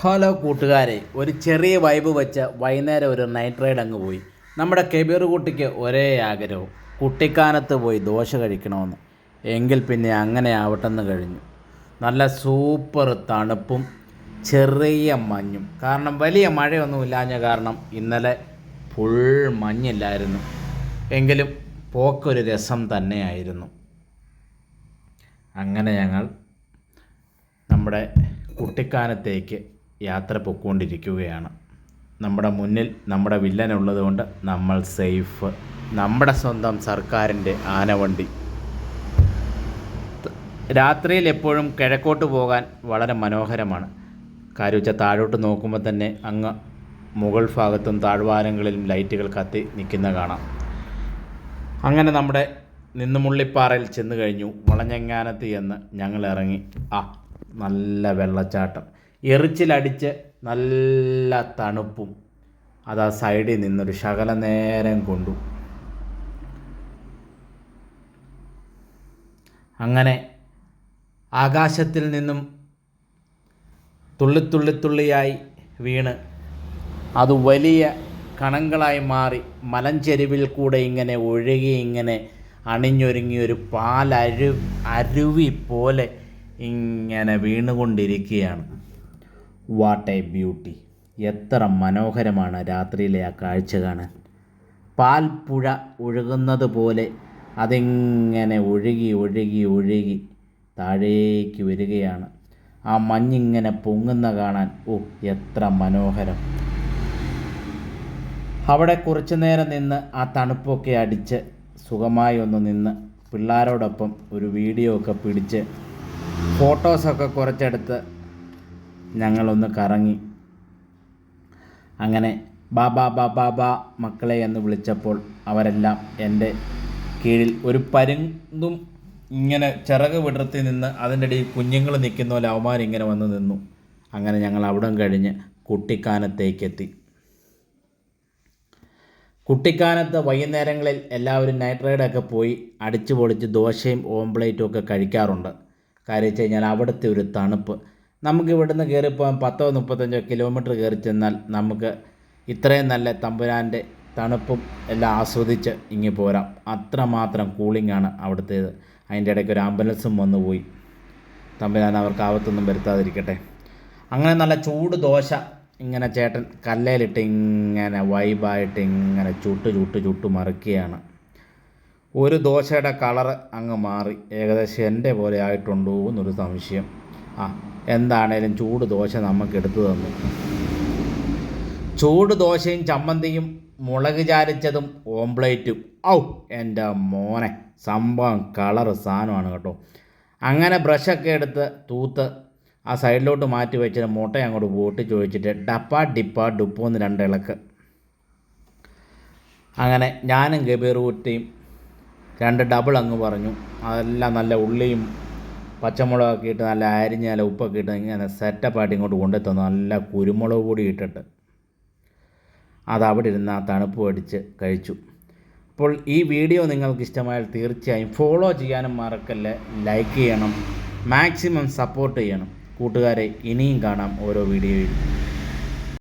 Hello കൂട്ടുകാരെ, ഒരു ചെറിയ വൈബ് വെച്ച് വൈകുന്നേരം ഒരു നൈറ്റ് റൈഡ് അങ്ങ് പോയി. നമ്മുടെ കെബീർ കുട്ടിക്ക് ഒരേ ആഗ്രഹം, കുട്ടിക്കാനത്ത് പോയി ദോശ കഴിക്കണമെന്ന്. എങ്കിൽ പിന്നെ അങ്ങനെ ആവട്ടെന്ന് കഴിഞ്ഞു. നല്ല സൂപ്പർ തണുപ്പും ചെറിയ മഞ്ഞും. കാരണം വലിയ മഴയൊന്നും ഇല്ലാഞ്ഞ കാരണം ഇന്നലെ ഫുൾ മഞ്ഞില്ലായിരുന്നു. എങ്കിലും പോക്കൊരു രസം തന്നെയായിരുന്നു. അങ്ങനെ ഞങ്ങൾ നമ്മുടെ കുട്ടിക്കാനത്തേക്ക് യാത്ര പൊയ്ക്കൊണ്ടിരിക്കുകയാണ്. നമ്മുടെ മുന്നിൽ നമ്മുടെ വില്ലനുള്ളത് കൊണ്ട് നമ്മൾ സേഫ്. നമ്മുടെ സ്വന്തം സർക്കാരിൻ്റെ ആനവണ്ടി. രാത്രിയിൽ എപ്പോഴും കിഴക്കോട്ട് പോകാൻ വളരെ മനോഹരമാണ്. കാര്യം താഴോട്ട് നോക്കുമ്പോൾ തന്നെ അങ്ങ് മുകൾ ഭാഗത്തും താഴ്വാരങ്ങളിലും ലൈറ്റുകൾ കത്തി നിൽക്കുന്ന കാണാം. അങ്ങനെ നമ്മുടെ നിന്നുമുള്ളിപ്പാറയിൽ ചെന്ന് കഴിഞ്ഞു. വളഞ്ഞെങ്ങാനത്ത് എന്ന് ഞങ്ങൾ ഇറങ്ങി. നല്ല വെള്ളച്ചാട്ടം, എറിച്ചിലടിച്ച് നല്ല തണുപ്പും. അതാ സൈഡിൽ നിന്നൊരു ശകല നേരം കൊണ്ടു. അങ്ങനെ ആകാശത്തിൽ നിന്നും തുള്ളിത്തുള്ളിത്തുള്ളിയായി വീണ് അത് വലിയ കണങ്ങളായി മാറി മലഞ്ചെരുവിൽ കൂടെ ഇങ്ങനെ ഒഴുകി ഇങ്ങനെ അണിഞ്ഞൊരുങ്ങിയൊരു അരുവി പോലെ ഇങ്ങനെ വീണുകൊണ്ടിരിക്കുകയാണ്. What A beauty! എത്ര മനോഹരമാണ് രാത്രിയിലെ ആ കാഴ്ച കാണാൻ. പാൽപ്പുഴ ഒഴുകുന്നത് പോലെ അതിങ്ങനെ ഒഴുകി ഒഴുകി ഒഴുകി താഴേക്ക് വരികയാണ്. ആ മഞ്ഞിങ്ങനെ പൊങ്ങുന്ന കാണാൻ എത്ര മനോഹരം! അവിടെ കുറച്ചു നേരം നിന്ന് ആ തണുപ്പൊക്കെ അടിച്ച് സുഖമായി ഒന്ന് നിന്ന് പിള്ളേരോടൊപ്പം ഒരു വീഡിയോ ഒക്കെ പിടിച്ച് ഫോട്ടോസൊക്കെ കുറച്ചെടുത്ത് ഞങ്ങളൊന്ന് കറങ്ങി. അങ്ങനെ ബാബാ ബാബാ ബാ മക്കളെ എന്ന് വിളിച്ചപ്പോൾ അവരെല്ലാം എൻ്റെ കീഴിൽ ഒരു പരുന്തും ഇങ്ങനെ ചിറക് വിടർത്തി നിന്ന് അതിൻ്റെ ഇടയിൽ കുഞ്ഞുങ്ങൾ നിൽക്കുന്ന പോലെ അവന്മാരിങ്ങനെ വന്ന് നിന്നു. അങ്ങനെ ഞങ്ങൾ അവിടം കഴിഞ്ഞ് കുട്ടിക്കാനത്തേക്കെത്തി. കുട്ടിക്കാനത്ത് വൈകുന്നേരങ്ങളിൽ എല്ലാവരും നൈറ്റ് റൈഡൊക്കെ പോയി അടിച്ചു പൊളിച്ച് ദോശയും ഓംപ്ലേറ്റും ഒക്കെ കഴിക്കാറുണ്ട്. കാര്യം വെച്ച് കഴിഞ്ഞാൽ അവിടുത്തെ ഒരു തണുപ്പ്. നമുക്ക് ഇവിടുന്ന് കയറിപ്പോകാൻ 10-35 കിലോമീറ്റർ കയറി ചെന്നാൽ നമുക്ക് ഇത്രയും നല്ല തമ്പുരാൻ്റെ തണുപ്പും എല്ലാം ആസ്വദിച്ച് ഇങ്ങ് പോരാം. അത്രമാത്രം കൂളിംഗാണ് അവിടുത്തേത്. അതിൻ്റെ ഇടയ്ക്ക് ഒരു ആംബുലൻസും വന്നു പോയി. തമ്പുരാൻ അവർക്ക് ആപത്തൊന്നും വരുത്താതിരിക്കട്ടെ. അങ്ങനെ നല്ല ചൂട് ദോശ ഇങ്ങനെ ചേട്ടൻ കല്ലേലിട്ട് ഇങ്ങനെ വൈബായിട്ട് ഇങ്ങനെ ചുട്ട് മറിക്കുകയാണ്. ഒരു ദോശയുടെ കളറ് അങ്ങ് മാറി. ഏകദേശം എൻ്റെ പോലെ ആയിട്ടുണ്ടോ എന്നൊരു സംശയം. എന്താണേലും ചൂട് ദോശ നമുക്ക് എടുത്തു തന്നു. ചൂട് ദോശയും ചമ്മന്തിയും മുളക് ചാരിച്ചതും ഓംപ്ലേറ്റും. എൻ്റെ മോനെ, സംഭവം കളറ് സാധനമാണ് കേട്ടോ. അങ്ങനെ ബ്രഷൊക്കെ എടുത്ത് തൂത്ത് ആ സൈഡിലോട്ട് മാറ്റി വെച്ചിട്ട് മുട്ട അങ്ങോട്ട് പൊട്ടിച്ച് ഒഴിച്ചിട്ട് ഡപ്പാ ഡിപ്പാ ഡുപ്പോന്ന് 2 ഇളക്ക്. അങ്ങനെ ഞാനും കബീർ കുട്ടിയും 2 ഡബിൾ അങ്ങ് പറഞ്ഞു. അതെല്ലാം നല്ല ഉള്ളിയും പച്ചമുളകൊക്കെ ഇട്ട് നല്ല അരിഞ്ഞ് നല്ല ഉപ്പൊക്കെ ഇട്ട് ഇങ്ങനെ സെറ്റപ്പായിട്ട് ഇങ്ങോട്ട് കൊണ്ടുത്തന്നു. നല്ല കുരുമുളക് പൊടി ഇട്ടിട്ട് അതവിടെ ഇരുന്ന് ആ തണുപ്പ് അടിച്ച് കഴിച്ചു. അപ്പോൾ ഈ വീഡിയോ നിങ്ങൾക്ക് ഇഷ്ടമായാൽ തീർച്ചയായും ഫോളോ ചെയ്യാനും മറക്കല്ലേ, ലൈക്ക് ചെയ്യണം, മാക്സിമം സപ്പോർട്ട് ചെയ്യണം. കൂട്ടുകാരെ, ഇനിയും കാണാം ഓരോ വീഡിയോയിൽ.